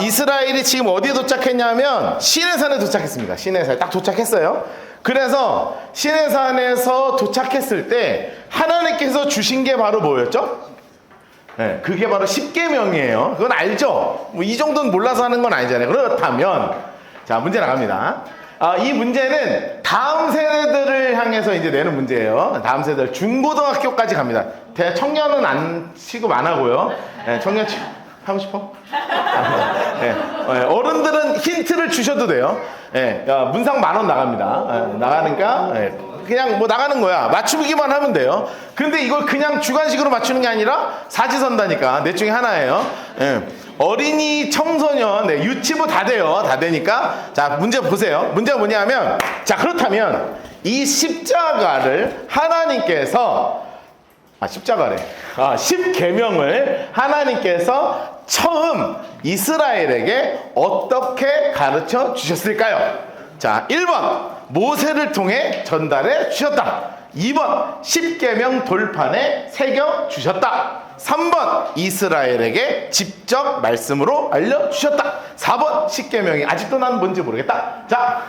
이스라엘이 지금 어디에 도착했냐면 시내산에 도착했습니다. 시내산에 딱 도착했어요. 그래서 시내산에서 도착했을 때 하나님께서 주신 게 바로 뭐였죠? 네, 그게 바로 십계명이에요. 그건 알죠? 뭐 이 정도는 몰라서 하는 건 아니잖아요. 그렇다면 자, 문제 나갑니다. 이 문제는 다음 세대들을 향해서 이제 내는 문제예요. 다음 세대들 중고등학교까지 갑니다. 청년은 안 취급 안 하고요. 네, 청년 취급 하고 싶어? 네, 어른들은 힌트를 주셔도 돼요. 네, 문상 10,000원 나갑니다. 나가니까 그냥 뭐 나가는 거야. 맞추기만 하면 돼요. 근데 이걸 그냥 주관식으로 맞추는 게 아니라 사지선다니까 넷 중에 하나예요. 어린이, 청소년, 유치부 다 돼요. 다 되니까 자, 문제 보세요. 문제가 뭐냐면 자, 그렇다면 이 십자가를 하나님께서 십자가래. 십계명을 하나님께서 처음 이스라엘에게 어떻게 가르쳐 주셨을까요? 자, 1번 모세를 통해 전달해 주셨다. 2번 십계명 돌판에 새겨 주셨다. 3번 이스라엘에게 직접 말씀으로 알려주셨다. 4번 십계명이 아직도 난 뭔지 모르겠다. 자,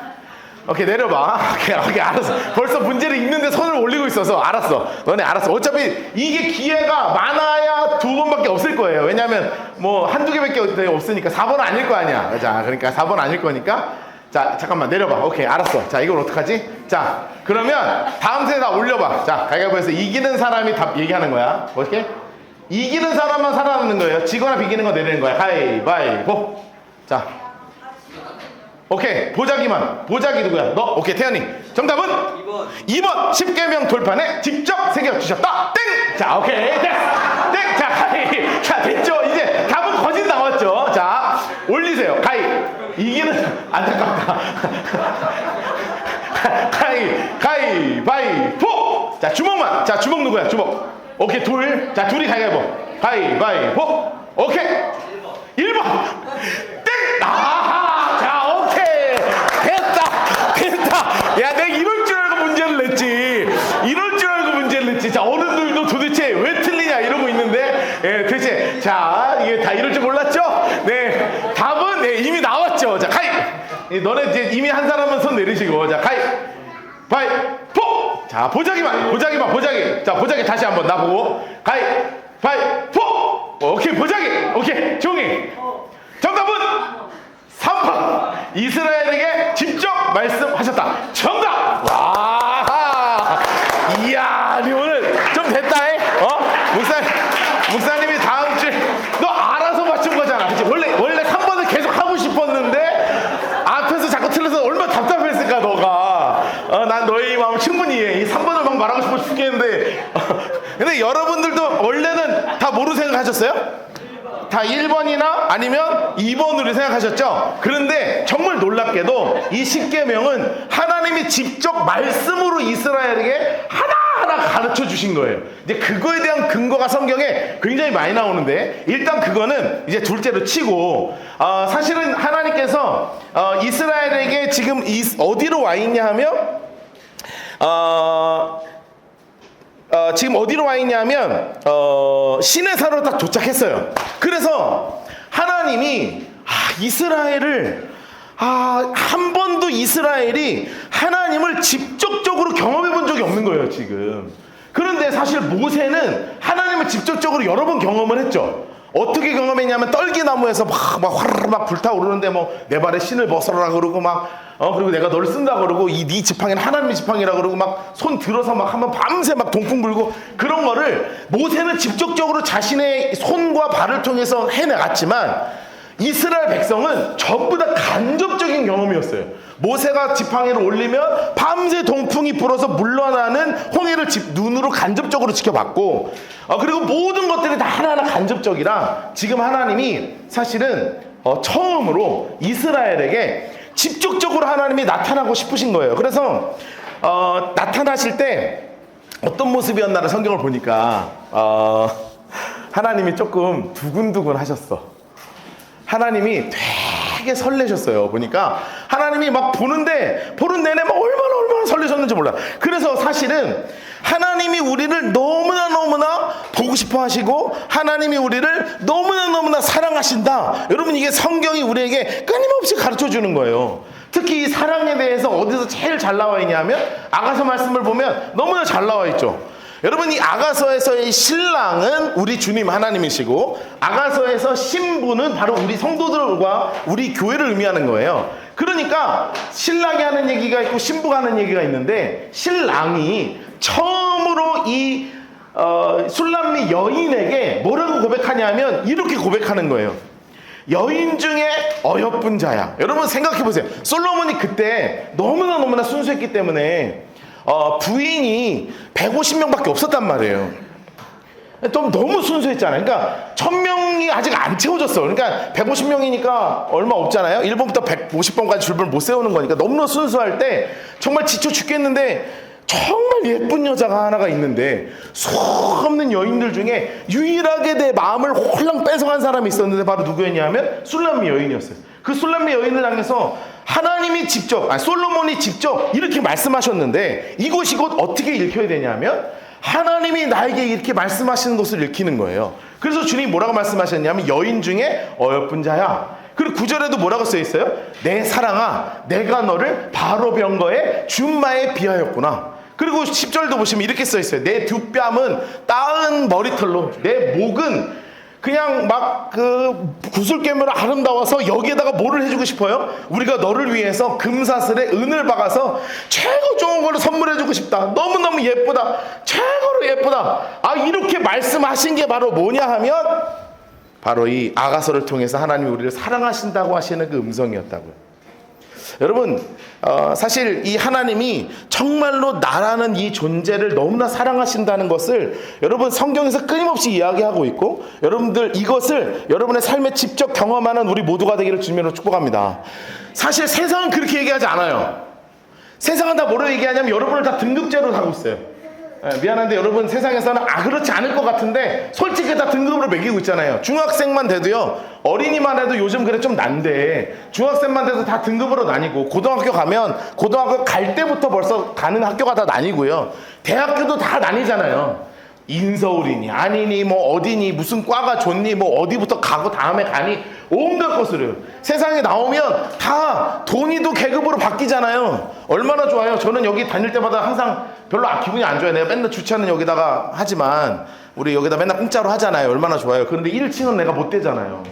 오케이, 내려봐. 오케이, 알았어. 벌써 문제를 읽는데 손을 올리고 있어서 알았어. 너네 알았어. 어차피 이게 기회가 많아야 2번밖에 없을 거예요. 왜냐면 뭐 한두 개밖에 없으니까 4번은 아닐 거 아니야. 자, 그러니까 4번 아닐 거니까. 자, 잠깐만 내려봐. 오케이, 알았어. 자, 이걸 어떡하지? 자, 그러면 다음 세대 다 올려봐. 자, 가위바위보에서 이기는 사람이 답 얘기하는 거야. 오케이? 이기는 사람만 살아남는 거예요. 지거나 비기는 거 내리는 거야. 가위바위보. 자, 오케이, 보자기만. 보자기 누구야? 너? 오케이, 태연이. 정답은? 2번 십계명 돌판에 직접 새겨주셨다. 땡! 자, 오케이, 됐어. 땡! 자, 가위. 자, 됐죠? 이제 답은 거짓 나왔죠? 자, 올리세요. 가위. 이기는, 안타깝다. 가위바위보. 자, 주먹만. 자, 주먹 누구야? 주먹. 오케이, 둘. 자, 둘이 가위바위보. 가위바위보. 오케이. 1번. 땡! 아하! 자, 오케이. 됐다. 야, 내가 이럴 줄 알고 문제를 냈지. 이럴 줄 알고 문제를 냈지. 자, 어른들도 도대체 왜 틀리냐 이러고 있는데, 도대체, 자, 이게 다 이럴 줄 몰랐죠? 네. 답은, 이미 나왔죠. 자, 너네 이제 이미 한 사람은 손 내리시고. 자, 가위바위보. 자, 보자기. 자, 보자기 다시 한번 나보고. 가위바위보. 오케이, 보자기. 오케이, 종이. 정답은 3번. 이스라엘에게 직접 말씀하셨다. 정답. 와. 이야, 니 오늘 좀 됐다. 목사님이 다음 주에 너 알아서 맞춘 거잖아. 그치? 원래 3번을 계속 하고 싶었는데 앞에서 자꾸 틀려서 얼마나 답답했을까 너가. 난 너의 이 마음 충분히 이해해. 이 3번을 막 말하고 싶어 죽겠는데 근데 여러분들도 원래는 다 뭐로 생각하셨어요? 다 1번이나 아니면 2번으로 생각하셨죠? 그런데 정말 놀랍게도 이 십계명은 하나님이 직접 말씀으로 이스라엘에게 하나하나 가르쳐 주신 거예요. 이제 그거에 대한 근거가 성경에 굉장히 많이 나오는데 일단 그거는 이제 둘째로 치고 사실은 하나님께서 이스라엘에게 지금 어디로 와 있냐 하면 지금 어디로 와 있냐면 시내산으로 딱 도착했어요. 그래서 하나님이 이스라엘을 한 번도 이스라엘이 하나님을 직접적으로 경험해 본 적이 없는 거예요 지금. 그런데 사실 모세는 하나님을 직접적으로 여러 번 경험을 했죠. 어떻게 경험했냐면 떨기나무에서 막 화르르 막 불타오르는데 뭐 내 발에 신을 벗어라 그러고 그리고 내가 너를 쓴다 그러고 네 지팡이는 하나님의 지팡이라 그러고 막 손 들어서 막 한번 밤새 막 동풍 불고 그런 거를 모세는 직접적으로 자신의 손과 발을 통해서 해내갔지만 이스라엘 백성은 전부 다 간접적인 경험이었어요. 모세가 지팡이를 올리면 밤새 동풍이 불어서 물러나는 홍해를 눈으로 간접적으로 지켜봤고 그리고 모든 것들이 다 하나하나 간접적이라 지금 하나님이 사실은 처음으로 이스라엘에게 직접적으로 하나님이 나타나고 싶으신 거예요. 그래서 나타나실 때 어떤 모습이었나를 성경을 보니까 하나님이 조금 두근두근 하셨어. 하나님이 되게 설레셨어요. 보니까 하나님이 막 보는 내내 막 얼마나 얼마나 설레셨는지 몰라. 그래서 사실은 하나님이 우리를 너무나 보고 싶어 하시고 하나님이 우리를 너무나 사랑하신다. 여러분, 이게 성경이 우리에게 끊임없이 가르쳐 주는 거예요. 특히 이 사랑에 대해서 어디서 제일 잘 나와 있냐면 아가서 말씀을 보면 너무나 잘 나와 있죠. 여러분, 이 아가서에서의 신랑은 우리 주님 하나님이시고 아가서에서 신부는 바로 우리 성도들과 우리 교회를 의미하는 거예요. 그러니까 신랑이 하는 얘기가 있고 신부가 하는 얘기가 있는데, 신랑이 처음으로 이 술람미 여인에게 뭐라고 고백하냐면 이렇게 고백하는 거예요. 여인 중에 어여쁜 자야. 여러분 생각해 보세요. 솔로몬이 그때 너무나 순수했기 때문에 부인이 150명밖에 없었단 말이에요. 너무 순수했잖아요. 그러니까 1000명이 아직 안 채워졌어. 그러니까 150명이니까 얼마 없잖아요. 1번부터 150번까지 줄을 못 세우는 거니까 너무나 순수할 때 정말 지쳐 죽겠는데 정말 예쁜 여자가 하나가 있는데 수없는 여인들 중에 유일하게 내 마음을 홀랑 뺏어간 사람이 있었는데 바로 누구였냐면 술람미 여인이었어요. 그 술람미 여인을 향해서 하나님이 직접, 솔로몬이 직접 이렇게 말씀하셨는데 이것이 곧 어떻게 읽혀야 되냐면 하나님이 나에게 이렇게 말씀하시는 것을 읽히는 거예요. 그래서 주님이 뭐라고 말씀하셨냐면 여인 중에 어여쁜 자야. 그리고 9절에도 뭐라고 써 있어요? 내 사랑아, 내가 너를 바로병거의 준마에 비하였구나. 그리고 10절도 보시면 이렇게 써 있어요. 내 두 뺨은 따은 머리털로, 내 목은 그냥 막 그 구슬깨물로 아름다워서 여기에다가 뭐를 해주고 싶어요? 우리가 너를 위해서 금사슬에 은을 박아서 최고 좋은 걸로 선물해주고 싶다. 너무너무 예쁘다. 최고로 예쁘다. 이렇게 말씀하신 게 바로 뭐냐 하면 바로 이 아가서를 통해서 하나님이 우리를 사랑하신다고 하시는 그 음성이었다고요. 여러분, 사실 이 하나님이 정말로 나라는 이 존재를 너무나 사랑하신다는 것을 여러분 성경에서 끊임없이 이야기하고 있고, 여러분들 이것을 여러분의 삶에 직접 경험하는 우리 모두가 되기를 주님으로 축복합니다. 사실 세상은 그렇게 얘기하지 않아요. 세상은 다 뭐로 얘기하냐면 여러분을 다 등급제로 하고 있어요. 미안한데 여러분, 세상에서는 그렇지 않을 것 같은데 솔직히 다 등급으로 매기고 있잖아요. 중학생만 돼도요, 어린이만 해도 요즘 그래 좀 난데 중학생만 돼도 다 등급으로 나뉘고, 고등학교 가면 고등학교 갈 때부터 벌써 가는 학교가 다 나뉘고요, 대학교도 다 나뉘잖아요. 인서울이니 아니니 뭐 어디니 무슨 과가 좋니 뭐 어디부터 가고 다음에 가니 온갖 것으로 세상에 나오면 다 돈이도 계급으로 바뀌잖아요. 얼마나 좋아요. 저는 여기 다닐 때마다 항상 별로 기분이 안 좋아요. 내가 맨날 주차는 여기다가 하지만 우리 여기다 맨날 공짜로 하잖아요. 얼마나 좋아요. 그런데 1층은 내가 못 대잖아요.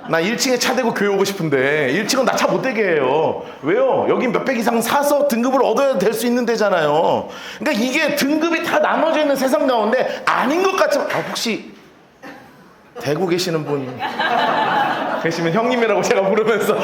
나 1층에 차 대고 교회 오고 싶은데 1층은 나 차 못 대게 해요. 왜요? 여기 몇백 이상 사서 등급을 얻어야 될 수 있는 데잖아요. 그러니까 이게 등급이 다 나눠져 있는 세상 가운데 아닌 것 같지만, 혹시 대구 계시는 분 계시면 형님이라고 제가 부르면서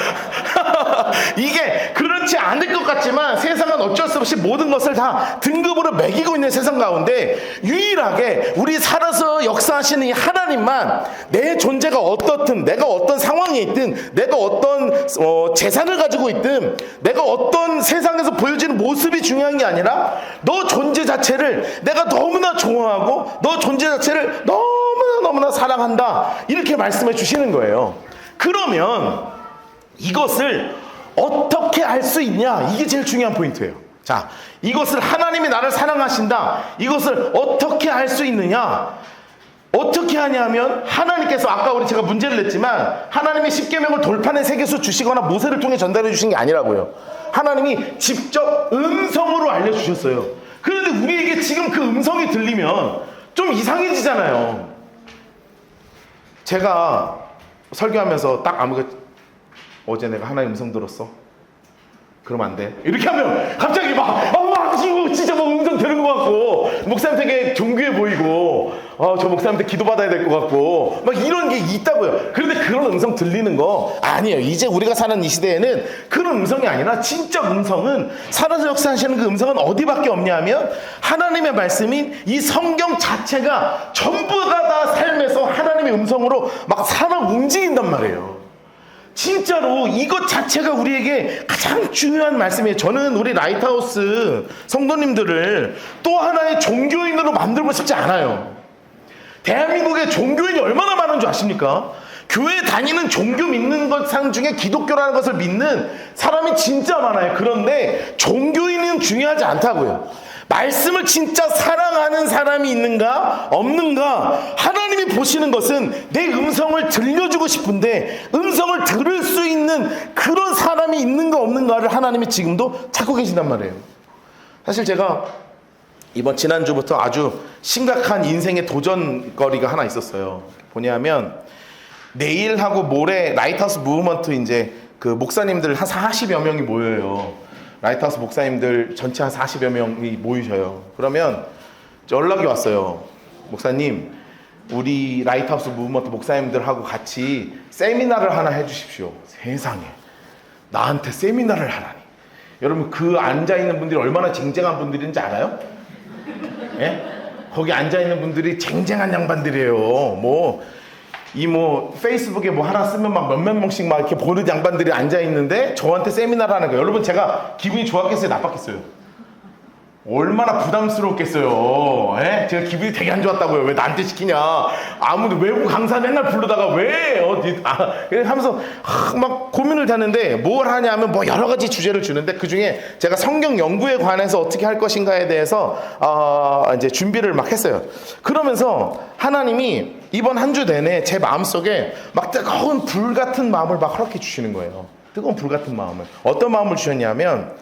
이게 그렇지 않을 것 같지만 세상은 어쩔 수 없이 모든 것을 다 등급으로 매기고 있는 세상 가운데 유일하게 우리 살아서 역사하시는 이 하나님만 내 존재가 어떻든, 내가 어떤 상황에 있든, 내가 어떤 재산을 가지고 있든, 내가 어떤 세상에서 보여지는 모습이 중요한 게 아니라 너 존재 자체를 내가 너무나 좋아하고 너 존재 자체를 너무나 사랑한다, 이렇게 말씀해 주시는 거예요. 그러면 이것을 어떻게 알 수 있냐? 이게 제일 중요한 포인트예요. 자, 이것을 하나님이 나를 사랑하신다, 이것을 어떻게 알 수 있느냐? 어떻게 하냐면 하나님께서 아까 제가 문제를 냈지만 하나님이 십계명을 돌판에 새겨서 주시거나 모세를 통해 전달해 주신 게 아니라고요. 하나님이 직접 음성으로 알려주셨어요. 그런데 우리에게 지금 그 음성이 들리면 좀 이상해지잖아요. 제가 설교하면서 딱 어제 내가 하나님 음성 들었어. 그러면 안 돼. 이렇게 하면 갑자기 진짜 음성 들은 것 같고, 목사님 되게 존귀해 보이고, 저 목사님한테 기도받아야 될 것 같고, 이런 게 있다고요. 그런데 그런 음성 들리는 거 아니에요. 이제 우리가 사는 이 시대에는 그런 음성이 아니라 진짜 음성은, 살아서 역사하시는 그 음성은 어디밖에 없냐면 하나님의 말씀인 이 성경 자체가 전부가 다 삶에서 하나님의 음성으로 살아 움직인단 말이에요. 진짜로 이것 자체가 우리에게 가장 중요한 말씀이에요. 저는 우리 라이트하우스 성도님들을 또 하나의 종교인으로 만들고 싶지 않아요. 대한민국에 종교인이 얼마나 많은 줄 아십니까? 교회 다니는 종교 믿는 것 중에 기독교라는 것을 믿는 사람이 진짜 많아요. 그런데 종교인은 중요하지 않다고요. 말씀을 진짜 사랑하는 사람이 있는가 없는가, 하나님이 보시는 것은 내 음성을 들려주고 싶은데 음성을 들을 수 있는 그런 사람이 있는가 없는가를 하나님이 지금도 찾고 계신단 말이에요. 사실 제가 이번 지난주부터 아주 심각한 인생의 도전거리가 하나 있었어요. 뭐냐면 내일하고 모레 라이트하우스 무브먼트 이제 그 목사님들 한 40여 명이 모여요. 라이트하우스 목사님들 전체 한 40여 명이 모이셔요. 그러면 연락이 왔어요. 목사님, 우리 라이트하우스 무브먼트 목사님들하고 같이 세미나를 하나 해주십시오. 세상에, 나한테 세미나를 하라니. 여러분, 그 앉아있는 분들이 얼마나 쟁쟁한 분들인지 알아요? 예? 거기 앉아있는 분들이 쟁쟁한 양반들이에요. 페이스북에 뭐 하나 쓰면 막 몇몇 명씩 막 이렇게 보는 양반들이 앉아있는데 저한테 세미나를 하는 거예요. 여러분, 제가 기분이 좋았겠어요? 나빴겠어요? 얼마나 부담스러웠겠어요. 예? 제가 기분이 되게 안 좋았다고요. 왜 나한테 시키냐. 아무도 외부 강사 맨날 부르다가 왜 하면서 막 고민을 하는데 뭘 하냐면 뭐 여러 가지 주제를 주는데 그중에 제가 성경 연구에 관해서 어떻게 할 것인가에 대해서 이제 준비를 막 했어요. 그러면서 하나님이 이번 한 주 내내 제 마음속에 막 뜨거운 불 같은 마음을 막 허락해 주시는 거예요. 뜨거운 불 같은 마음을. 어떤 마음을 주셨냐면,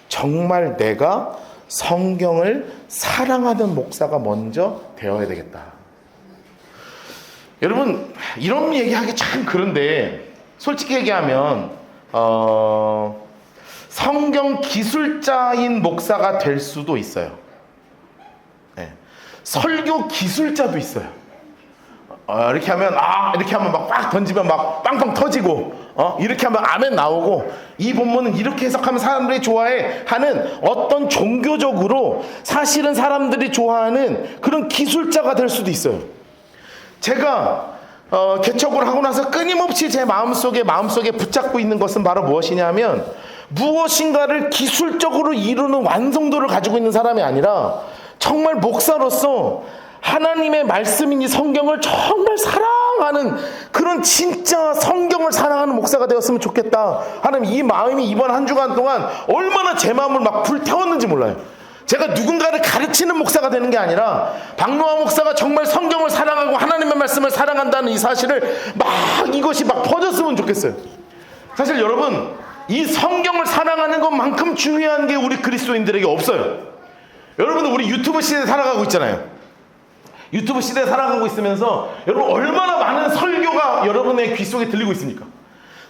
정말 내가 성경을 사랑하는 목사가 먼저 되어야 되겠다. 여러분, 이런 얘기하기 참 그런데 솔직히 얘기하면 성경 기술자인 목사가 될 수도 있어요. 네. 설교 기술자도 있어요. 이렇게 하면 이렇게 하면 막 빡 던지면 막 빵빵 터지고, 이렇게 하면 아멘 나오고, 이 본문은 이렇게 해석하면 사람들이 좋아해 하는 어떤 종교적으로 사실은 사람들이 좋아하는 그런 기술자가 될 수도 있어요. 제가 개척을 하고 나서 끊임없이 제 마음속에 붙잡고 있는 것은 바로 무엇이냐면, 무엇인가를 기술적으로 이루는 완성도를 가지고 있는 사람이 아니라 정말 목사로서 하나님의 말씀인 이 성경을 정말 사랑하는 그런 진짜 성경을 사랑하는 목사가 되었으면 좋겠다 하는 이 마음이 이번 한 주간 동안 얼마나 제 마음을 막 불태웠는지 몰라요. 제가 누군가를 가르치는 목사가 되는 게 아니라 박노하 목사가 정말 성경을 사랑하고 하나님의 말씀을 사랑한다는 이 사실을 이것이 막 퍼졌으면 좋겠어요. 사실 여러분, 이 성경을 사랑하는 것만큼 중요한 게 우리 그리스도인들에게 없어요. 여러분들, 우리 유튜브 시대에 살아가고 있잖아요. 유튜브 시대에 살아가고 있으면서 여러분 얼마나 많은 설교가 여러분의 귀 속에 들리고 있습니까?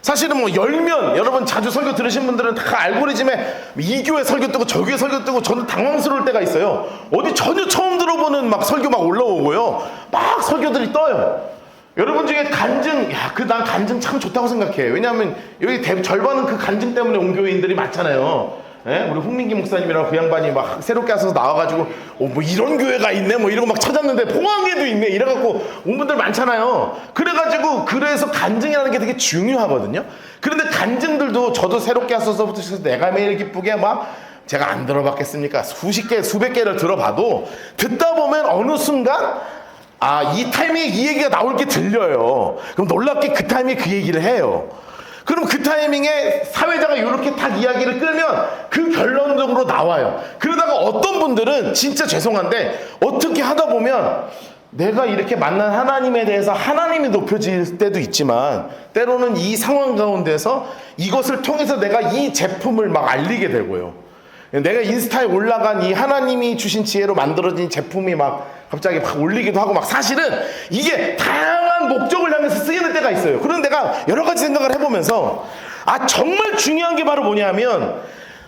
사실은 열면 여러분 자주 설교 들으신 분들은 다 알고리즘에 이 교회 설교 뜨고 저 교회 설교 뜨고 저는 당황스러울 때가 있어요. 어디 전혀 처음 들어보는 막 설교 막 올라오고요. 막 설교들이 떠요. 여러분 중에 간증, 난 간증 참 좋다고 생각해. 왜냐하면 여기 절반은 그 간증 때문에 온 교회인들이 많잖아요. 예? 우리 홍민기 목사님이랑 그 양반이 막 새롭게 와서 나와가지고 뭐 이런 교회가 있네 뭐 이런 거 막 찾았는데 봉황에도 있네 이래갖고 온 분들 많잖아요. 그래서 간증이라는 게 되게 중요하거든요. 그런데 간증들도 저도 새롭게 왔어서부터 내가 매일 기쁘게 막 제가 안 들어봤겠습니까? 수백 개를 들어봐도 듣다 보면 어느 순간 이 타이밍에 이 얘기가 나올 게 들려요. 그럼 놀랍게 그 타이밍에 그 얘기를 해요. 그럼 그 타이밍에 사회자가 이렇게 딱 이야기를 끌면 그 결론적으로 나와요. 그러다가 어떤 분들은 진짜 죄송한데 어떻게 하다 보면 내가 이렇게 만난 하나님에 대해서 하나님이 높여질 때도 있지만 때로는 이 상황 가운데서 이것을 통해서 내가 이 제품을 막 알리게 되고요. 내가 인스타에 올라간 이 하나님이 주신 지혜로 만들어진 제품이 막 갑자기 막 올리기도 하고 막 사실은 이게 다양한 목적을 향해서 쓰이는 때가 있어요. 그런데 내가 여러 가지 생각을 해보면서 정말 중요한 게 바로 뭐냐면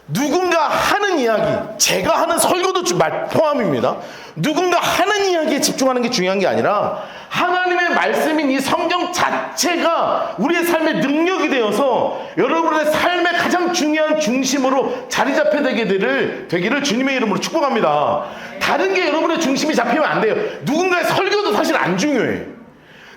누군가 하는 이야기, 제가 하는 설교도 포함입니다. 누군가 하는 이야기에 집중하는 게 중요한 게 아니라 하나님의 말씀인 이 성경 자체가 우리의 삶의 능력이 되어서 여러분의 삶의 가장 중요한 중심으로 자리 잡혀 되기를 주님의 이름으로 축복합니다. 다른 게 여러분의 중심이 잡히면 안 돼요. 누군가의 설교도 사실 안 중요해요.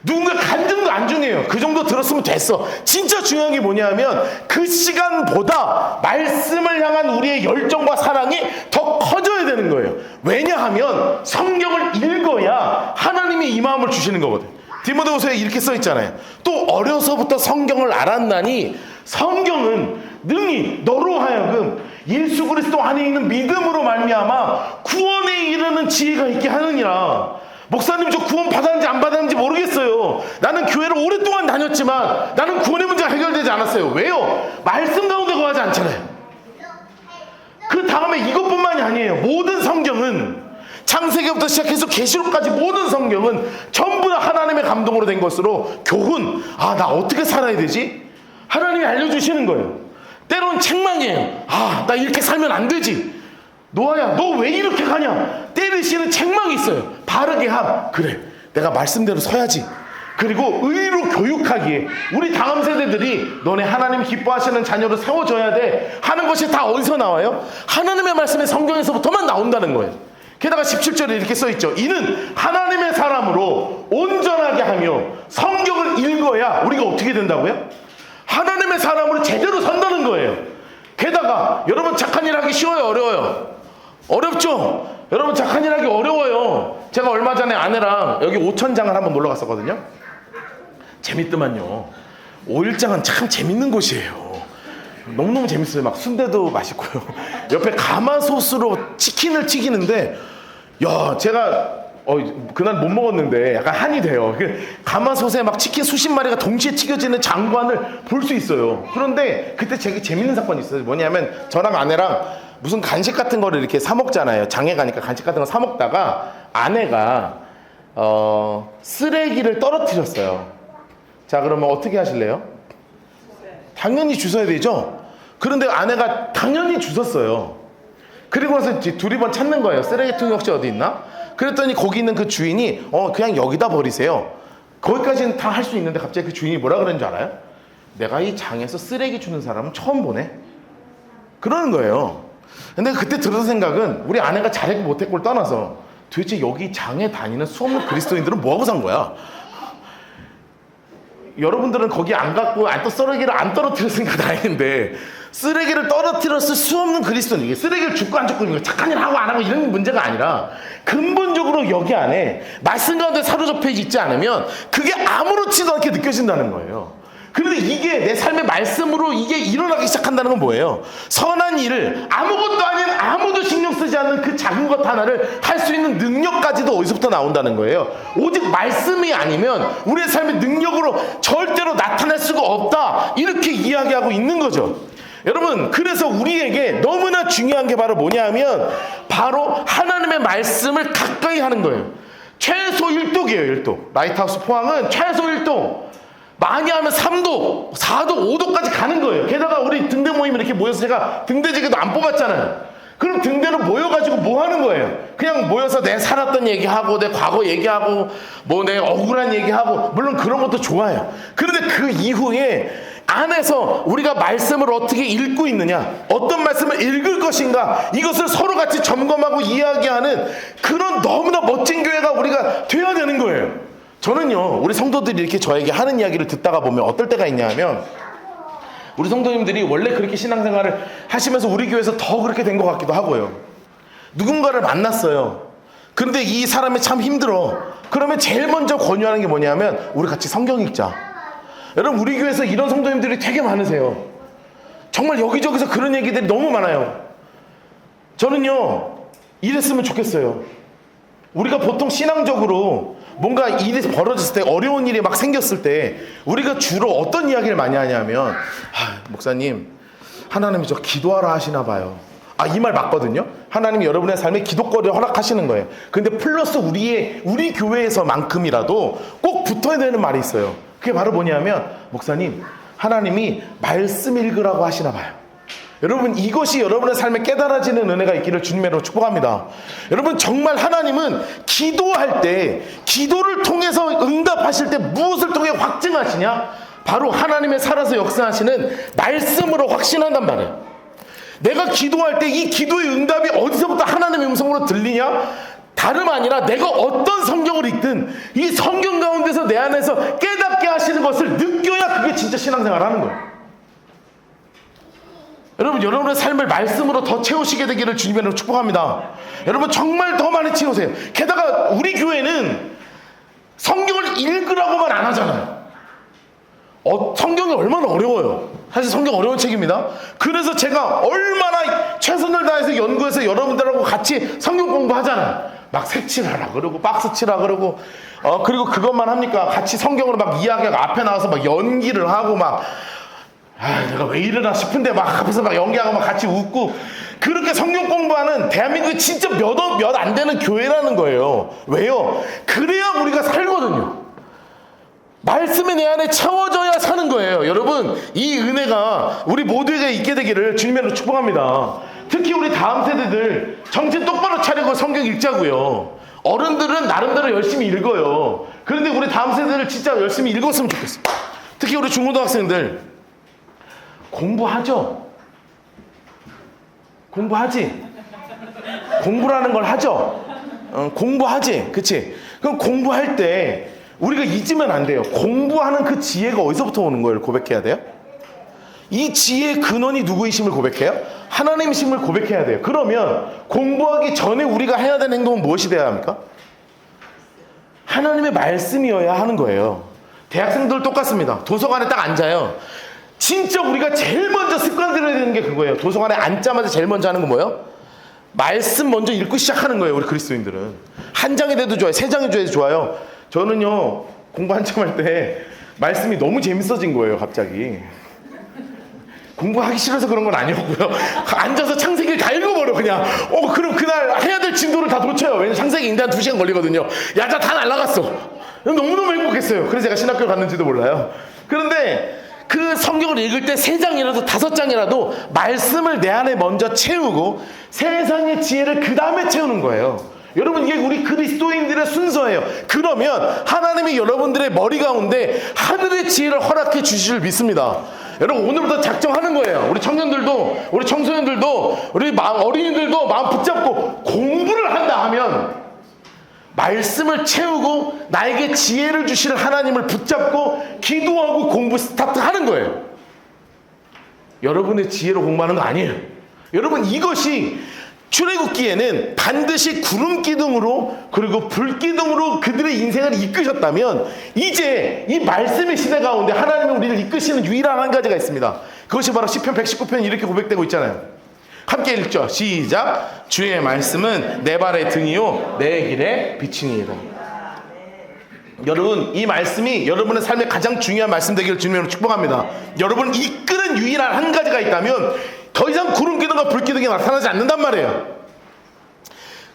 누군가 간증도 안 중요해요. 그 정도 들었으면 됐어. 진짜 중요한 게 뭐냐면 그 시간보다 말씀을 향한 우리의 열정과 사랑이 더 커져야 되는 거예요. 왜냐하면 성경을 읽어야 하나님이 이 마음을 주시는 거거든. 디모데후서에 이렇게 써 있잖아요. 또 어려서부터 성경을 알았나니 성경은 능히 너로 하여금 예수 그리스도 안에 있는 믿음으로 말미암아 구원에 이르는 지혜가 있게 하느니라. 목사님, 저 구원 받았는지 안 받았는지 모르겠어요. 나는 교회를 오랫동안 다녔지만 나는 구원의 문제가 해결되지 않았어요. 왜요? 말씀 가운데 거하지 않잖아요. 그 다음에 이것뿐만이 아니에요. 모든 성경은 창세기부터 시작해서 계시록까지 모든 성경은 전부 다 하나님의 감동으로 된 것으로 교훈, 나 어떻게 살아야 되지? 하나님이 알려주시는 거예요. 때로는 책망이에요. 나 이렇게 살면 안 되지. 노아야, 너 왜 이렇게 가냐? 때리시는 책망이 있어요. 바르게 함. 그래, 내가 말씀대로 서야지. 그리고 의로 교육하기에 우리 다음 세대들이 너네 하나님 기뻐하시는 자녀로 세워져야 돼 하는 것이 다 어디서 나와요? 하나님의 말씀이 성경에서부터만 나온다는 거예요. 게다가 17절에 이렇게 써있죠. 이는 하나님의 사람으로 온전하게 하며 성경을 읽어야 우리가 어떻게 된다고요? 하나님의 사람으로 제대로 산다는 거예요. 게다가 여러분, 착한 일 하기 쉬워요, 어려워요? 어렵죠? 여러분, 착한 일 하기 어려워요. 제가 얼마 전에 아내랑 여기 오천장을 한번 놀러 갔었거든요. 재밌더만요. 오일장은 참 재밌는 곳이에요. 너무너무 재밌어요. 막 순대도 맛있고요. 옆에 가마솥으로 치킨을 튀기는데, 야, 제가 그날 못 먹었는데 약간 한이 돼요. 가마솥에 막 치킨 수십 마리가 동시에 튀겨지는 장관을 볼 수 있어요. 그런데 그때 되게 재밌는 사건이 있어요. 뭐냐면 저랑 아내랑 무슨 간식 같은 거를 이렇게 사 먹잖아요. 장에 가니까 간식 같은 거 사 먹다가 아내가 쓰레기를 떨어뜨렸어요. 자, 그러면 어떻게 하실래요? 당연히 주워야 되죠. 그런데 아내가 당연히 주웠어요. 그리고 나서 두리번 찾는 거예요. 쓰레기통이 혹시 어디 있나? 그랬더니 거기 있는 그 주인이 그냥 여기다 버리세요. 거기까지는 다 할 수 있는데 갑자기 그 주인이 뭐라 그러는 줄 알아요? 내가 이 장에서 쓰레기 주는 사람은 처음 보네. 그러는 거예요. 근데 그때 들은 생각은 우리 아내가 잘했고 못했고를 떠나서 도대체 여기 장에 다니는 수없는 그리스도인들은 뭐하고 산 거야? 여러분들은 거기 안 갔고 쓰레기를 안 떨어뜨렸으니까 다행인데, 쓰레기를 떨어뜨렸을 수 없는 그리스도는, 이게 쓰레기를 줍고 안 줍고 착한 일 하고 안 하고 이런 문제가 아니라 근본적으로 여기 안에 말씀 가운데 사로잡혀 있지 않으면 그게 아무렇지도 않게 느껴진다는 거예요. 그런데 이게 내 삶의 말씀으로 이게 일어나기 시작한다는 건 뭐예요? 선한 일을 아무것도 아닌 아무도 신경 쓰지 않는 그 작은 것 하나를 할 수 있는 능력까지도 어디서부터 나온다는 거예요. 오직 말씀이 아니면 우리의 삶의 능력으로 절대로 나타날 수가 없다, 이렇게 이야기하고 있는 거죠. 여러분, 그래서 우리에게 너무나 중요한 게 바로 뭐냐면 바로 하나님의 말씀을 가까이 하는 거예요. 최소 1도이에요. 1도. 라이트하우스 포항은 최소 1도, 많이 하면 3도, 4도, 5도까지 가는 거예요. 게다가 우리 등대 모임 이렇게 모여서 제가 등대지기도 안 뽑았잖아요. 그럼 등대로 모여가지고 뭐 하는 거예요? 그냥 모여서 내 살았던 얘기하고 내 과거 얘기하고 뭐 내 억울한 얘기하고, 물론 그런 것도 좋아요. 그런데 그 이후에 안에서 우리가 말씀을 어떻게 읽고 있느냐, 어떤 말씀을 읽을 것인가, 이것을 서로 같이 점검하고 이야기하는 그런 너무나 멋진 교회가 우리가 되어야 되는 거예요. 저는요, 우리 성도들이 이렇게 저에게 하는 이야기를 듣다가 보면 어떨 때가 있냐면, 우리 성도님들이 원래 그렇게 신앙생활을 하시면서 우리 교회에서 더 그렇게 된 것 같기도 하고요. 누군가를 만났어요. 그런데 이 사람이 참 힘들어. 그러면 제일 먼저 권유하는 게 뭐냐면 우리 같이 성경 읽자. 여러분, 우리 교회에서 이런 성도님들이 되게 많으세요. 정말 여기저기서 그런 얘기들이 너무 많아요. 저는요, 이랬으면 좋겠어요. 우리가 보통 신앙적으로 뭔가 일이 벌어졌을 때, 어려운 일이 막 생겼을 때 우리가 주로 어떤 이야기를 많이 하냐면, 목사님, 하나님이 저 기도하라 하시나 봐요. 이 말 맞거든요. 하나님이 여러분의 삶에 기도거리를 허락하시는 거예요. 근데 플러스 우리 교회에서만큼이라도 꼭 붙어야 되는 말이 있어요. 그게 바로 뭐냐면, 목사님, 하나님이 말씀 읽으라고 하시나 봐요. 여러분, 이것이 여러분의 삶에 깨달아지는 은혜가 있기를 주님으로 축복합니다. 여러분, 정말 하나님은 기도할 때, 기도를 통해서 응답하실 때 무엇을 통해 확증하시냐? 바로 하나님의 살아서 역사하시는 말씀으로 확신한단 말이에요. 내가 기도할 때 이 기도의 응답이 어디서부터 하나님의 음성으로 들리냐? 다름 아니라 내가 어떤 성경을 읽든 이 성경 가운데서 내 안에서 깨닫게 하시는 것을 느껴야 그게 진짜 신앙생활 하는 거예요. 여러분, 여러분의 삶을 말씀으로 더 채우시게 되기를 주님으로 축복합니다. 여러분, 정말 더 많이 채우세요. 게다가 우리 교회는 성경을 읽으라고만 안 하잖아요. 성경이 얼마나 어려워요. 사실 성경 어려운 책입니다. 그래서 제가 얼마나 최선을 다해서 연구해서 여러분들하고 같이 성경 공부하잖아요. 막 색칠하라 그러고 박스 치라 그러고 그리고 그것만 합니까? 같이 성경으로 막 이야기하고 앞에 나와서 막 연기를 하고 막 내가 왜 이러나 싶은데 막 앞에서 막 연기하고 막 같이 웃고 그렇게 성경 공부하는 대한민국이 진짜 몇 안 되는 교회라는 거예요. 왜요? 그래야 우리가 살거든요. 말씀이 내 안에 채워져야 사는 거예요. 여러분, 이 은혜가 우리 모두에게 있게 되기를 주님으로 축복합니다. 특히 우리 다음 세대들 정신 똑바로 차리고 성경 읽자고요. 어른들은 나름대로 열심히 읽어요. 그런데 우리 다음 세대를 진짜 열심히 읽었으면 좋겠어요. 특히 우리 중고등학생들 공부하죠? 공부하지? 공부라는 걸 하죠? 공부하지? 그치? 그럼 공부할 때 우리가 잊으면 안 돼요. 공부하는 그 지혜가 어디서부터 오는 걸 고백해야 돼요? 이 지혜의 근원이 누구이심을 고백해요? 하나님이심을 고백해야 돼요. 그러면 공부하기 전에 우리가 해야 되는 행동은 무엇이 되어야 합니까? 하나님의 말씀이어야 하는 거예요. 대학생들 똑같습니다. 도서관에 딱 앉아요. 진짜 우리가 제일 먼저 습관 들여야 되는 게 그거예요. 도서관에 앉자마자 제일 먼저 하는 건 뭐예요? 말씀 먼저 읽고 시작하는 거예요. 우리 그리스도인들은. 한 장이 돼도 좋아요. 세 장이 돼도 좋아요. 저는요, 공부 한참 할 때 말씀이 너무 재밌어진 거예요, 갑자기. 공부하기 싫어서 그런 건 아니었고요. 앉아서 창세기를 다 읽어버려, 그냥. 그럼 그날 해야 될 진도를 다 놓쳐요. 왜냐면 창세기 읽는데 한 2시간 걸리거든요. 야자 다 날라갔어. 너무너무 행복했어요. 그래서 제가 신학교를 갔는지도 몰라요. 그런데 그 성경을 읽을 때 3장이라도 5장이라도 말씀을 내 안에 먼저 채우고 세상의 지혜를 그 다음에 채우는 거예요. 여러분, 이게 우리 그리스도인들의 순서예요. 그러면 하나님이 여러분들의 머리 가운데 하늘의 지혜를 허락해 주실 줄 믿습니다. 여러분, 오늘부터 작정하는 거예요. 우리 청년들도, 우리 청소년들도, 우리 어린이들도 마음 붙잡고 공부를 한다 하면 말씀을 채우고 나에게 지혜를 주실 하나님을 붙잡고 기도하고 공부 스타트하는 거예요. 여러분의 지혜로 공부하는 거 아니에요. 여러분, 이것이 출애굽기에는 반드시 구름 기둥으로 그리고 불 기둥으로 그들의 인생을 이끄셨다면 이제 이 말씀의 시대 가운데 하나님이 우리를 이끄시는 유일한 한 가지가 있습니다. 그것이 바로 시편 119편 이렇게 고백되고 있잖아요. 함께 읽죠. 시작. 주의 말씀은 내 발의 등이요 내 길의 빛이니이다. 여러분, 이 말씀이 여러분의 삶의 가장 중요한 말씀 되기를 주님으로 축복합니다. 여러분을 이끄는 유일한 한 가지가 있다면 더 이상 구름 기둥과 불 기둥이 나타나지 않는단 말이에요.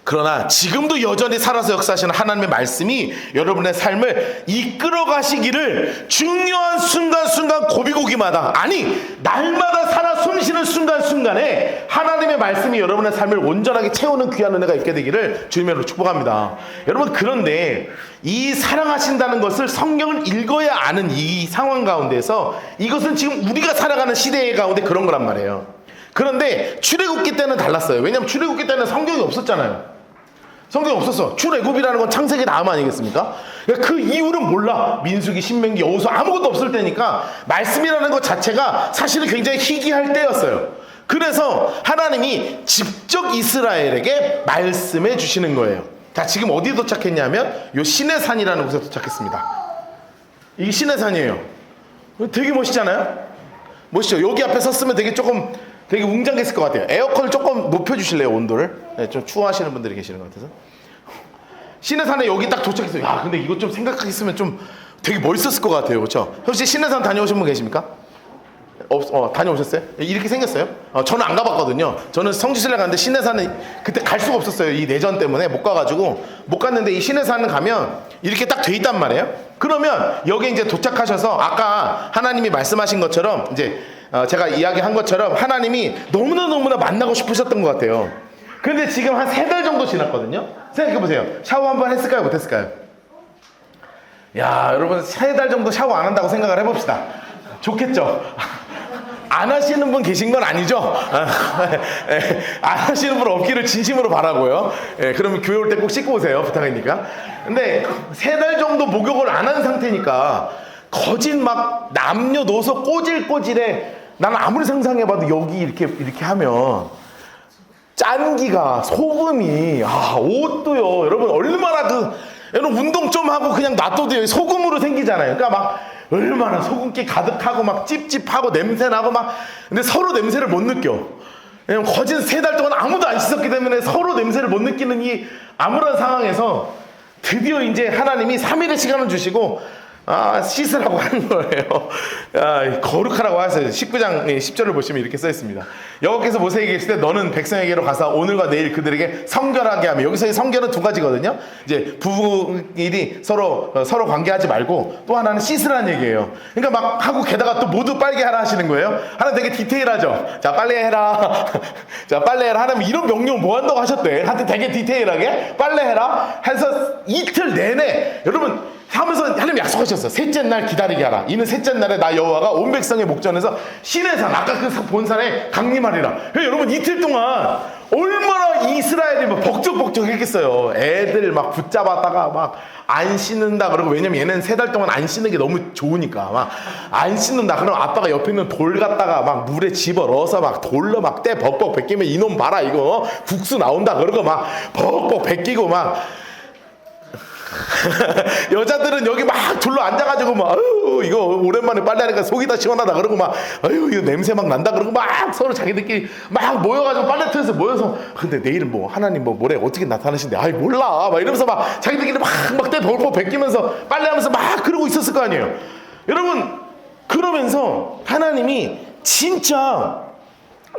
그러나 지금도 여전히 살아서 역사하시는 하나님의 말씀이 여러분의 삶을 이끌어 가시기를 중요한 순간순간 고비고기마다, 아니 날마다 살아 숨쉬는 순간순간에 하나님의 말씀이 여러분의 삶을 온전하게 채우는 귀한 은혜가 있게 되기를 주님으로 축복합니다. 여러분, 그런데 이 사랑하신다는 것을 성경을 읽어야 아는 이 상황 가운데서 이것은 지금 우리가 살아가는 시대 가운데 그런 거란 말이에요. 그런데 출애굽기 때는 달랐어요. 왜냐하면 출애굽기 때는 성경이 없었잖아요. 성경이 없었어. 출애굽이라는 건 창세기 다음 아니겠습니까? 그 이유는 몰라. 민수기, 신명기, 여호수아 아무것도 없을 때니까 말씀이라는 것 자체가 사실은 굉장히 희귀할 때였어요. 그래서 하나님이 직접 이스라엘에게 말씀해 주시는 거예요. 자, 지금 어디에 도착했냐면 요 시내산이라는 곳에 도착했습니다. 이게 시내산이에요. 되게 멋있잖아요? 멋있죠? 여기 앞에 섰으면 되게 웅장했을 것 같아요. 에어컨을 조금 높여주실래요, 온도를? 네, 좀 추워하시는 분들이 계시는 것 같아서. 시내산에 여기 딱 도착했어요. 야, 근데 이거 좀 생각했으면 좀 되게 멋있었을 것 같아요. 그렇죠? 혹시 시내산 다녀오신 분 계십니까? 다녀오셨어요? 이렇게 생겼어요? 저는 안 가봤거든요. 저는 성지순례 갔는데 시내산은 그때 갈 수가 없었어요. 이 내전 때문에 못 가가지고 못 갔는데 이 시내산을 가면 이렇게 딱 돼 있단 말이에요. 그러면 여기 이제 도착하셔서 아까 하나님이 말씀하신 것처럼 이제 제가 이야기한 것처럼 하나님이 너무나 만나고 싶으셨던 것 같아요. 그런데 지금 한 3달 정도 지났거든요. 생각해보세요. 샤워 한번 했을까요? 못했을까요? 야, 여러분 3달 정도 샤워 안 한다고 생각을 해봅시다. 좋겠죠? 안 하시는 분 계신 건 아니죠? 안 하시는 분 없기를 진심으로 바라고요. 그러면 교회 올 때 꼭 씻고 오세요. 부탁이니까. 근데 3달 정도 목욕을 안 한 상태니까 거짓 막 남녀노소 꼬질꼬질해. 나는 아무리 상상해봐도 여기 이렇게 하면 짠기가, 소금이, 옷도요. 여러분 얼마나 여러분 운동 좀 하고 그냥 놔둬도 소금으로 생기잖아요. 그러니까 막 얼마나 소금기 가득하고 막 찝찝하고 냄새나고 막, 근데 서로 냄새를 못 느껴. 왜냐면 거진 3달 동안 아무도 안 씻었기 때문에 서로 냄새를 못 느끼는 이 암울한 상황에서 드디어 이제 하나님이 3일의 시간을 주시고 씻으라고 하는 거예요. 거룩하라고 하세요. 19장 10절을 보시면 이렇게 써 있습니다. 여호와께서 모세에게 계실 때 너는 백성에게로 가서 오늘과 내일 그들에게 성결하게 하며, 여기서의 성결은 2가지거든요. 이제 부부끼리 서로 관계하지 말고 또 하나는 씻으라는 얘기예요. 그러니까 막 하고 게다가 또 모두 빨개 하라 하시는 거예요. 하나님 되게 디테일하죠. 자, 빨래해라. 자, 빨래해라. 하나님 이런 명령 뭐 한다고 하셨대. 하여튼 되게 디테일하게 빨래해라 해서 이틀 내내 여러분 하면서 하나님 약속하셨어. 셋째 날 기다리게 하라. 이는 셋째 날에 나 여호와가 온 백성의 목전에서 신의 산, 아까 그 본산에 강림하리라. 그러니까 여러분 이틀 동안 얼마나 이스라엘이 막 벅적벅적 했겠어요. 애들 막 붙잡았다가 막 안 씻는다 그러고, 왜냐면 얘는 3달 동안 안 씻는 게 너무 좋으니까 막 안 씻는다. 그럼 아빠가 옆에 있는 돌 갖다가 막 물에 집어넣어서 막 돌로 막 때 벅벅 벗기면 이놈 봐라 이거 국수 나온다 그러고 막 벅벅 벗기고 막 여자들은 여기 막 둘러 앉아가지고 막 아유 이거 오랜만에 빨래하니까 속이 다 시원하다 그러고 막 아유 이거 냄새 막 난다 그러고 막 서로 자기들끼리 막 모여가지고 빨래터에서 모여서, 근데 내일은 뭐 하나님 뭐 모레 어떻게 나타나신대, 아이 몰라 막 이러면서 막 자기들끼리 막때 벌벌 벗기면서 빨래하면서 막 그러고 있었을 거 아니에요. 여러분 그러면서 하나님이 진짜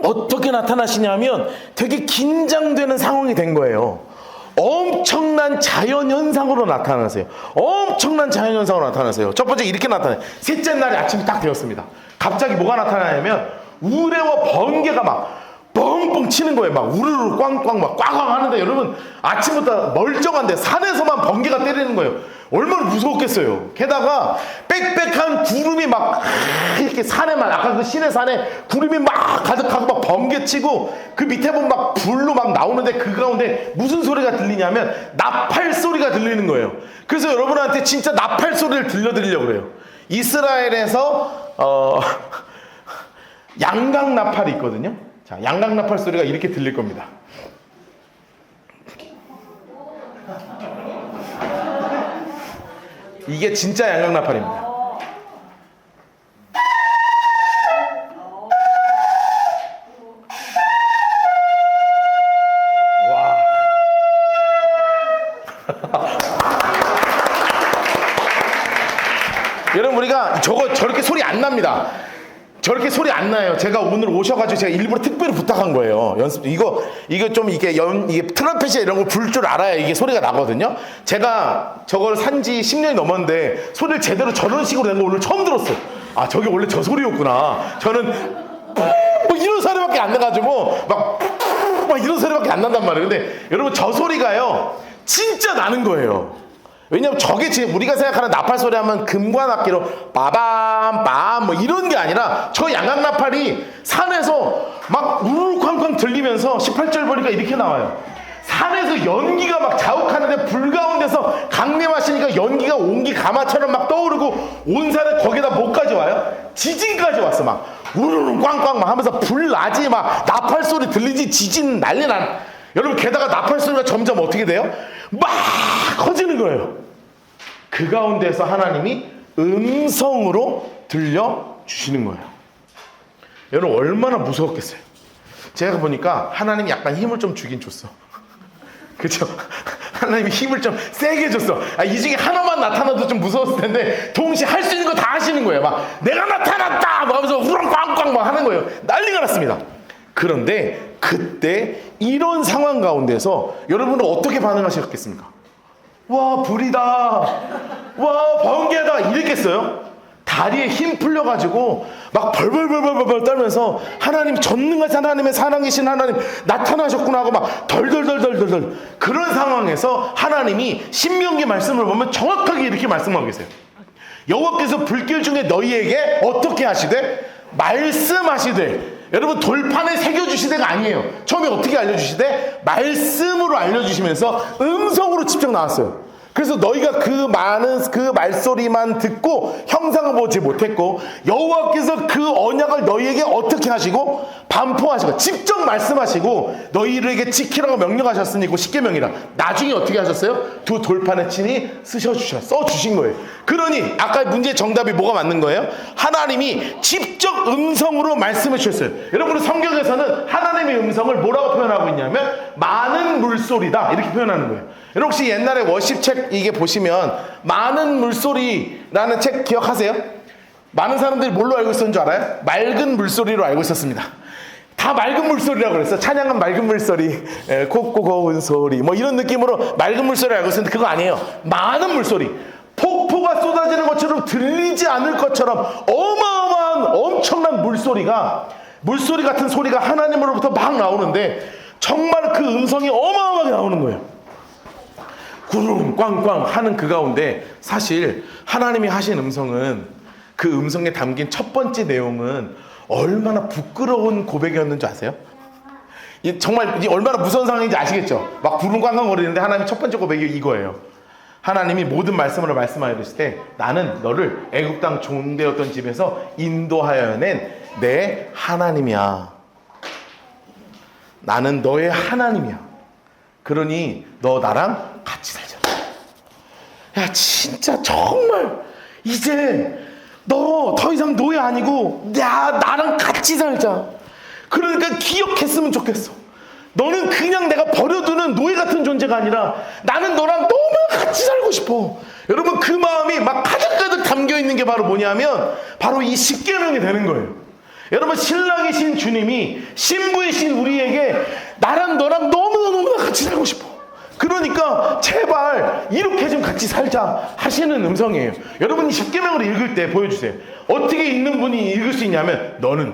어떻게 나타나시냐면 되게 긴장되는 상황이 된 거예요. 엄청난 자연현상으로 나타나세요. 엄청난 자연현상으로 나타나세요. 첫 번째 이렇게 나타나요. 셋째 날에 아침이 딱 되었습니다. 갑자기 뭐가 나타나냐면 우레와 번개가 막 뻥뻥 치는 거예요. 막 우르르 꽝꽝 막 꽝꽝 하는데, 여러분 아침부터 멀쩡한데 산에서만 번개가 때리는 거예요. 얼마나 무서웠겠어요. 게다가 빽빽한 구름이 막 이렇게 산에만, 아까 그 신의 산에 구름이 막 가득하고 막 번개치고 그 밑에 보면 막 불로 막 나오는데 그 가운데 무슨 소리가 들리냐면 나팔 소리가 들리는 거예요. 그래서 여러분한테 진짜 나팔 소리를 들려드리려고 그래요. 이스라엘에서 양각 나팔이 있거든요. 자, 양각 나팔 소리가 이렇게 들릴 겁니다. 이게 진짜 양각 나팔입니다. 와. 여러분 우리가 저렇게 소리 안 납니다. 저렇게 소리 안 나요. 제가 오늘 오셔가지고 제가 일부러 특별히 부탁한 거예요. 연습 이거 좀 이게 트럼펫이나 이런 거 불 줄 알아야 이게 소리가 나거든요. 제가 저걸 산지 10년이 넘었는데 소리를 제대로 저런 식으로 낸 거 오늘 처음 들었어요. 아 저게 원래 저 소리였구나. 저는 뭐 이런 소리밖에 안 나가지고 막 이런 소리밖에 안 난단 말이에요. 근데 여러분 저 소리가요 진짜 나는 거예요. 왜냐면 저게 지금 우리가 생각하는 나팔 소리 하면 금관 악기로 빠밤 빰 뭐 이런 게 아니라 저 양각 나팔이 산에서 막 우르르쾅쾅 들리면서 18절 보니까 이렇게 나와요. 산에서 연기가 막 자욱하는데 불 가운데서 강림하시니까 연기가 온기 가마처럼 막 떠오르고 온 산에 거기다 뭐까지 와요? 지진까지 왔어. 막 우르르 꽝꽝 막 하면서 불 나지 막 나팔 소리 들리지 지진 난리 난. 여러분 게다가 나팔 소리가 점점 어떻게 돼요? 막 커지는 거예요. 그 가운데서 하나님이 음성으로 들려주시는 거예요. 여러분 얼마나 무서웠겠어요. 제가 보니까 하나님이 약간 힘을 좀 주긴 줬어. 그렇죠? 하나님이 힘을 좀 세게 줬어. 이 중에 하나만 나타나도 좀 무서웠을 텐데 동시에 할 수 있는 거 다 하시는 거예요. 막 내가 나타났다 막 하면서 후렁꽝꽝 막 하는 거예요. 난리가 났습니다. 그런데 그때 이런 상황 가운데서 여러분은 어떻게 반응하셨겠습니까? 와 불이다, 와 번개다 이랬겠어요? 다리에 힘 풀려가지고 막 벌벌벌벌벌 떨면서 하나님 전능하신 하나님의 살아계신 하나님 나타나셨구나 하고 막 덜덜덜덜덜 그런 상황에서 하나님이 신명기 말씀을 보면 정확하게 이렇게 말씀하고 계세요. 여호와께서 불길 중에 너희에게 어떻게 하시되 말씀하시되, 여러분 돌판에 새겨주시대가 아니에요. 처음에 어떻게 알려주시대? 말씀으로 알려주시면서 음성으로 직접 나왔어요. 그래서 너희가 그 많은 그 말소리만 듣고 형상을 보지 못했고 여호와께서 그 언약을 너희에게 어떻게 하시고 반포하시고 직접 말씀하시고 너희에게 지키라고 명령하셨으니 그 십계명이라. 나중에 어떻게 하셨어요? 두 돌판에 친히 써주신 거예요. 그러니 아까 문제의 정답이 뭐가 맞는 거예요? 하나님이 직접 음성으로 말씀해 주셨어요. 여러분 성경에서는 하나님의 음성을 뭐라고 표현하고 있냐면 많은 물소리다 이렇게 표현하는 거예요. 여러분 혹시 옛날에 워십책 이게 보시면 많은 물소리라는 책 기억하세요? 많은 사람들이 뭘로 알고 있었는 줄 알아요? 맑은 물소리로 알고 있었습니다. 다 맑은 물소리라고 그랬어. 찬양은 맑은 물소리, 곱고 고운 소리 뭐 이런 느낌으로 맑은 물소리를 알고 있었는데 그거 아니에요. 많은 물소리, 폭포가 쏟아지는 것처럼 들리지 않을 것처럼 어마어마한 엄청난 물소리 같은 소리가 하나님으로부터 막 나오는데 정말 그 음성이 어마어마하게 나오는 거예요. 구름 꽝꽝 하는 그 가운데 사실 하나님이 하신 음성은 그 음성에 담긴 첫 번째 내용은 얼마나 부끄러운 고백이었는지 아세요? 정말 얼마나 무서운 상황인지 아시겠죠? 막 구름 꽝꽝 거리는데 하나님의 첫 번째 고백이 이거예요. 하나님이 모든 말씀으로 말씀하여 이르실 때 나는 너를 애굽 땅 종되었던 집에서 인도하여 낸 내 하나님이야. 나는 너의 하나님이야. 그러니 너 나랑 같이 살자. 야 진짜 정말 이제 너 더 이상 노예 아니고 나랑 같이 살자. 그러니까 기억했으면 좋겠어. 너는 그냥 내가 버려두는 노예 같은 존재가 아니라 나는 너랑 너무 같이 살고 싶어. 여러분 그 마음이 막 가득가득 담겨있는 게 바로 뭐냐면 바로 이 십계명이 되는 거예요. 여러분 신랑이신 주님이 신부이신 우리에게 나랑 너랑 너무나 같이 살고 싶어. 그러니까 제발 이렇게 좀 같이 살자 하시는 음성이에요. 여러분이 십계명을 읽을 때 보여주세요. 어떻게 읽는 분이 읽을 수 있냐면 너는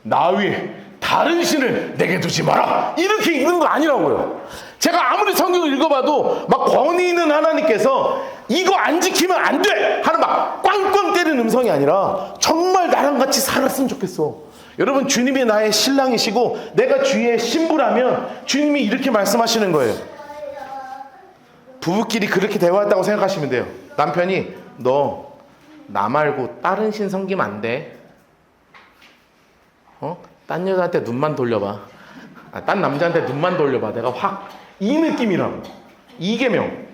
나 위에 다른 신을 내게 두지 마라 이렇게 읽는 거 아니라고요. 제가 아무리 성경을 읽어봐도 막 권위 있는 하나님께서 이거 안 지키면 안 돼 하는 막 꽝꽝 때리는 음성이 아니라 정말 나랑 같이 살았으면 좋겠어. 여러분 주님이 나의 신랑이시고 내가 주의 신부라면 주님이 이렇게 말씀하시는 거예요. 부부끼리 그렇게 대화했다고 생각하시면 돼요. 남편이 너 나 말고 다른 신 섬기면 안 돼. 딴 여자한테 눈만 돌려봐. 딴 남자한테 눈만 돌려봐. 내가 확 이 느낌이라고. 이계명.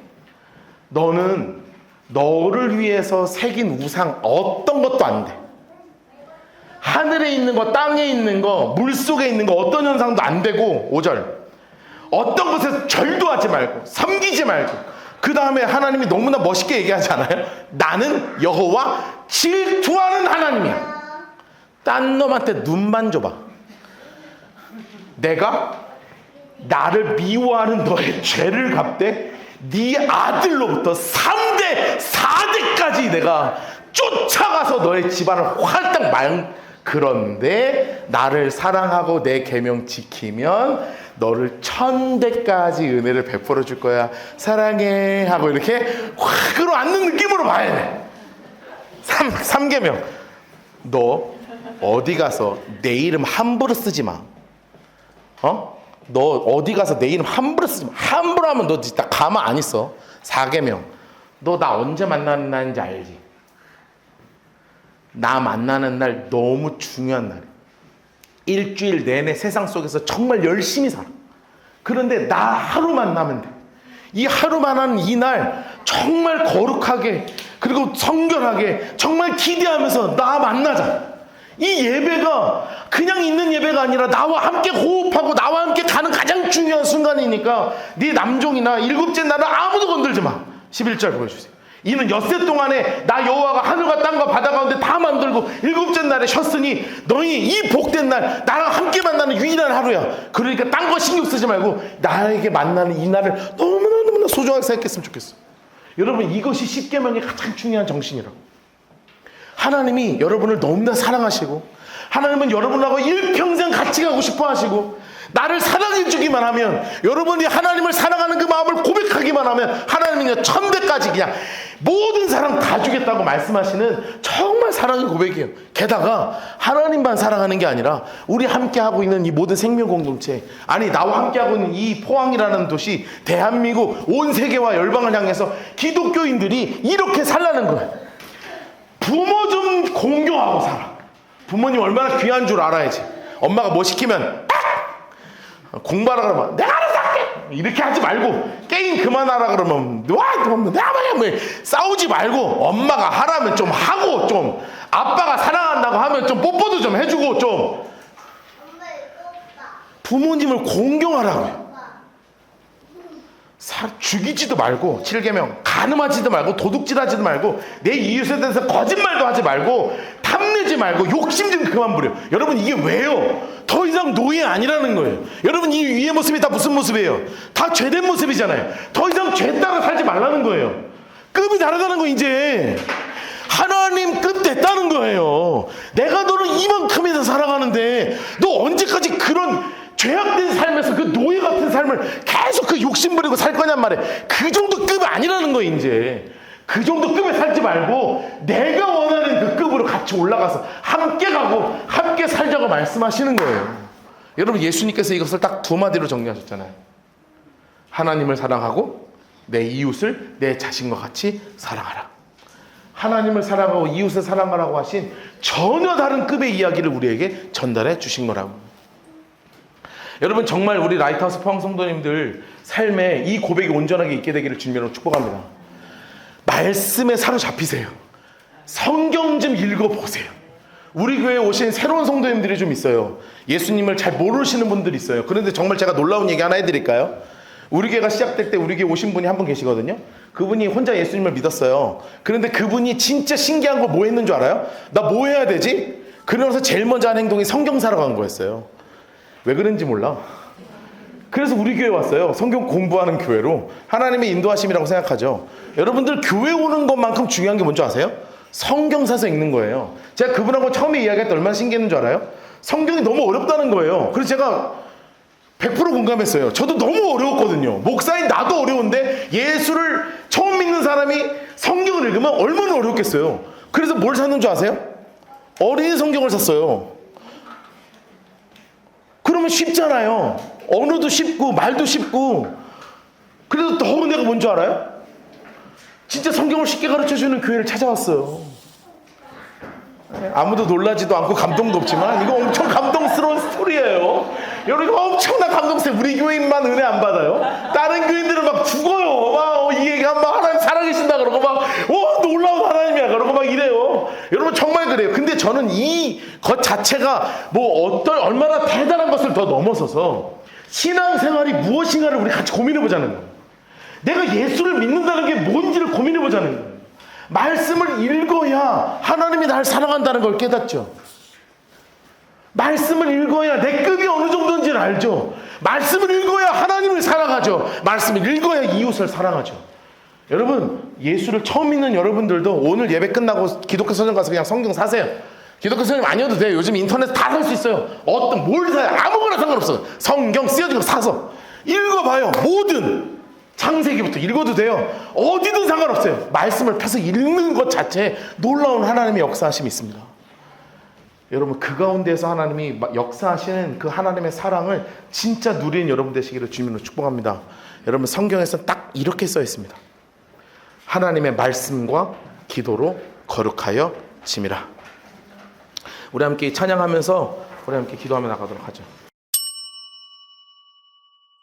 너는 너를 위해서 새긴 우상 어떤 것도 안 돼. 하늘에 있는 거, 땅에 있는 거, 물속에 있는 거 어떤 현상도 안 되고 5절. 어떤 것에서 절도 하지 말고 섬기지 말고 그 다음에 하나님이 너무나 멋있게 얘기하잖아요. 나는 여호와 질투하는 하나님이야. 딴 놈한테 눈만 줘봐. 내가 나를 미워하는 너의 죄를 갚되 네 아들로부터 3대 4대까지 내가 쫓아가서 너의 집안을 활짝 그런데 나를 사랑하고 내 계명 지키면 너를 1000대까지 은혜를 베풀어 줄 거야. 사랑해 하고 이렇게 확 끌어안는 느낌으로 봐야 돼. 3계명. 너 어디 가서 내 이름 함부로 쓰지 마. 너 어디 가서 내 이름 함부로 쓰지 마. 함부로 하면 너 진짜 가만 안 있어. 4계명. 너 나 언제 만나는 날인지 알지? 나 만나는 날 너무 중요한 날이야. 일주일 내내 세상 속에서 정말 열심히 살아. 그런데 나 하루 만나면 돼. 이 하루만 하는 이 날 정말 거룩하게 그리고 성결하게 정말 기대하면서 나 만나자. 이 예배가 그냥 있는 예배가 아니라 나와 함께 호흡하고 나와 함께 가는 가장 중요한 순간이니까 네 남종이나 일곱째 날은 아무도 건들지 마. 11절 보여주세요. 이는 엿새 동안에 나 여호와가 하늘과 땅과 바다 가운데 다 만들고 일곱째 날에 쉬었으니 너희 이 복된 날 나랑 함께 만나는 유일한 하루야. 그러니까 딴 거 신경 쓰지 말고 나에게 만나는 이 날을 너무나 소중하게 생각했으면 좋겠어. 여러분 이것이 십계명의 가장 중요한 정신이라고. 하나님이 여러분을 너무나 사랑하시고 하나님은 여러분하고 일평생 같이 가고 싶어 하시고 나를 사랑해 주기만 하면 여러분이 하나님을 사랑하는 그 마음을 고백하기만 하면 하나님 하나님은요 천대까지 그냥 모든 사랑 다 주겠다고 말씀하시는 정말 사랑의 고백이에요. 게다가 하나님만 사랑하는 게 아니라 우리 함께하고 있는 이 모든 생명 공동체, 아니 나와 함께하고 있는 이 포항이라는 도시, 대한민국, 온 세계와 열방을 향해서 기독교인들이 이렇게 살라는 거예요. 부모 좀 공경하고 살아. 부모님 얼마나 귀한 줄 알아야지. 엄마가 뭐 시키면 공부하라 그러면 내가 알아서 할게 이렇게 하지 말고, 게임 그만하라 그러면 내가 뭐야 싸우지 말고, 엄마가 하라면 좀 하고, 좀 아빠가 사랑한다고 하면 좀 뽀뽀도 좀 해주고, 좀 부모님을 공경하라고요. 죽이지도 말고, 7계명 간음하지도 말고, 도둑질하지도 말고, 내 이웃에 대해서 거짓말도 하지 말고, 탐내지 말고, 욕심 좀 그만 부려. 여러분 이게 왜요? 더 이상 노예 아니라는 거예요. 여러분 이 위의 모습이 다 무슨 모습이에요? 다 죄된 모습이잖아요. 더 이상 죄 따라 살지 말라는 거예요. 급이 다르다는 거. 이제 하나님 급 됐다는 거예요. 내가 너를 이만큼에서 살아가는데 너 언제까지 그런 죄악된 삶에서 그 노예 같은 삶을 계속 그 욕심 부리고 살 거냔 말이에요. 그 정도 급이 아니라는 거예요. 이제 그 정도 급에 살지 말고 내가 원하는 그 급으로 같이 올라가서 함께 가고 함께 살자고 말씀하시는 거예요. 여러분 예수님께서 이것을 딱 두 마디로 정리하셨잖아요. 하나님을 사랑하고 내 이웃을 내 자신과 같이 사랑하라. 하나님을 사랑하고 이웃을 사랑하라고 하신 전혀 다른 급의 이야기를 우리에게 전달해 주신 거라고. 여러분 정말 우리 라이트하우스 포항 성도님들 삶에 이 고백이 온전하게 있게 되기를 주님으로 축복합니다. 말씀에 사로잡히세요. 성경 좀 읽어보세요. 우리 교회에 오신 새로운 성도님들이 좀 있어요. 예수님을 잘 모르시는 분들이 있어요. 그런데 정말 제가 놀라운 얘기 하나 해드릴까요? 우리 교회가 시작될 때 우리 교회 오신 분이 한 분 계시거든요. 그분이 혼자 예수님을 믿었어요. 그런데 그분이 진짜 신기한 거 뭐 했는 줄 알아요? 나 뭐 해야 되지? 그러면서 제일 먼저 한 행동이 성경 사러 간 거였어요. 왜 그런지 몰라. 그래서 우리 교회 왔어요. 성경 공부하는 교회로. 하나님의 인도하심이라고 생각하죠. 여러분들 교회 오는 것만큼 중요한 게 뭔지 아세요? 성경 사서 읽는 거예요. 제가 그분하고 처음에 이야기할 때 얼마나 신기했는 줄 알아요? 성경이 너무 어렵다는 거예요. 그래서 제가 100% 공감했어요. 저도 너무 어려웠거든요. 목사인 나도 어려운데 예수를 처음 믿는 사람이 성경을 읽으면 얼마나 어렵겠어요. 그래서 뭘 샀는 줄 아세요? 어린이 성경을 샀어요. 그러면 쉽잖아요. 언어도 쉽고 말도 쉽고. 그래서 더 은혜가 뭔 줄 알아요? 진짜 성경을 쉽게 가르쳐주는 교회를 찾아왔어요. 아무도 놀라지도 않고 감동도 없지만 이거 엄청 감동스러운 스토리예요. 여러분 이거 엄청난 감동스러워요. 우리 교인만 은혜 안 받아요. 다른 교인들은 막 죽어요. 막 이 얘기하면 막 하나님 살아계신다 그러고 막 놀라운 하나님이야 그러고 막 이래요. 여러분 정말 그래요. 근데 저는 이 것 자체가 뭐 얼마나 대단한 것을 더 넘어서서 신앙생활이 무엇인가를 우리 같이 고민해보자는 거예요. 내가 예수를 믿는다는 게 뭔지를 고민해보자는 거예요. 말씀을 읽어야 하나님이 날 사랑한다는 걸 깨닫죠. 말씀을 읽어야 내 급이 어느 정도인지를 알죠. 말씀을 읽어야 하나님을 사랑하죠. 말씀을 읽어야 이웃을 사랑하죠. 여러분 예수를 처음 믿는 여러분들도 오늘 예배 끝나고 기독교 서점 가서 그냥 성경 사세요. 기독교 서점 아니어도 돼요. 요즘 인터넷 다 살 수 있어요. 뭘 사요? 아무거나 상관없어요. 성경 쓰여진 거 사서 읽어봐요. 뭐든 창세기부터 읽어도 돼요. 어디든 상관없어요. 말씀을 펴서 읽는 것 자체에 놀라운 하나님의 역사하심이 있습니다. 여러분 그 가운데서 하나님이 역사하시는 그 하나님의 사랑을 진짜 누리는 여러분 되시기를 주님으로 축복합니다. 여러분 성경에서 딱 이렇게 써 있습니다. 하나님의 말씀과 기도로 거룩하여 짐이라. 우리 함께 찬양하면서 우리 함께 기도하며 나가도록 하죠.